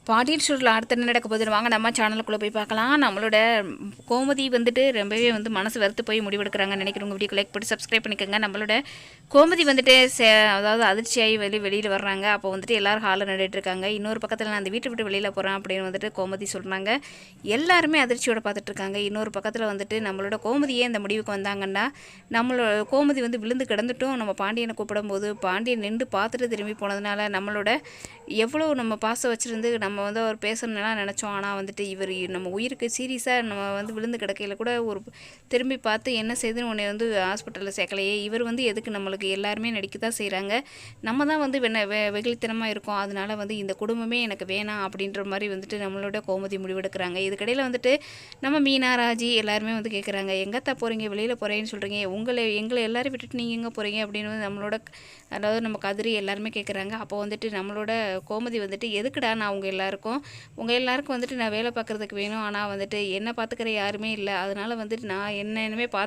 பாண்டியன் ஸ்டோரில் அடுத்து என்ன நடக்க போகுதுன்னு வாங்க நம்ம சேனலுக்குள்ளே போய் பார்க்கலாம். நம்மளோட கோமதி வந்துட்டு ரொம்பவே மனசு வெறுத்து போய் முடிவெடுக்கிறாங்கன்னு நினைக்கிறவங்க வீடியோக்கு லைக் போட்டு சப்ஸ்கிரைப் பண்ணிக்கோங்க. நம்மளோட கோமதி வந்துட்டு அதாவது அதிர்ச்சியாகி வெளியில் வர்றாங்க. அப்போ வந்துட்டு எல்லோரும் ஹாலில் நின்றுட்டு இருக்காங்க. இன்னொரு பக்கத்தில் நான் அந்த வீட்டை விட்டு வெளியில் போகிறேன் அப்படின்னு வந்துட்டு கோமதி சொல்கிறாங்க. எல்லாருமே அதிர்ச்சியோட பார்த்துட்டு இருக்காங்க. இன்னொரு பக்கத்தில் வந்துட்டு நம்மளோட கோமதியே இந்த முடிவுக்கு வந்தாங்கன்னா, நம்மளோட கோமதி விழுந்து கிடந்துட்டும் நம்ம பாண்டியனை கூப்பிடும்போது பாண்டியன் நின்று பார்த்துட்டு திரும்பி போனதுனால நம்மளோட எவ்வளோ நம்ம பாசம் வச்சுருந்து நம்ம அவர் பேசணும்லாம் நினச்சோம். ஆனால் வந்துட்டு இவர் நம்ம உயிருக்கு சீரியஸாக நம்ம விழுந்து கிடக்கையில் கூட ஒரு திரும்பி பார்த்து என்ன செய்துன்னு உன்னை ஹாஸ்பிட்டலில் சேர்க்கலையே, இவர் எதுக்கு நம்மளுக்கு எல்லாருமே நடிக்க தான் செய்கிறாங்க, நம்ம தான் வெகுளித்தனமாக இருக்கோம், அதனால் இந்த குடும்பமே எனக்கு வேணாம் அப்படின்ற மாதிரி நம்மளோட கோமதி முடிவெடுக்கிறாங்க. இதுக்கடையில் நம்ம மீனா ராஜி எல்லாருமே கேட்குறாங்க, எங்கத்தா போகிறீங்க, வெளியில் போகிறேன்னு சொல்கிறீங்க, எங்களை எல்லாரும் விட்டுட்டு நீங்கள் எங்கே போகிறீங்க அப்படின்னு நம்மளோட அதாவது நம்ம கதிரி எல்லாருமே கேட்குறாங்க. அப்போ நம்மளோட கோமதி எதுக்குடா நான் உங்கள் எல்லாருக்கும் நான் வேலை பார்க்குறதுக்கு வேணும், ஆனால் என்ன பார்த்துக்கிற யாருமே இல்லை, அதனால் நான் என்னென்னமே பார்த்து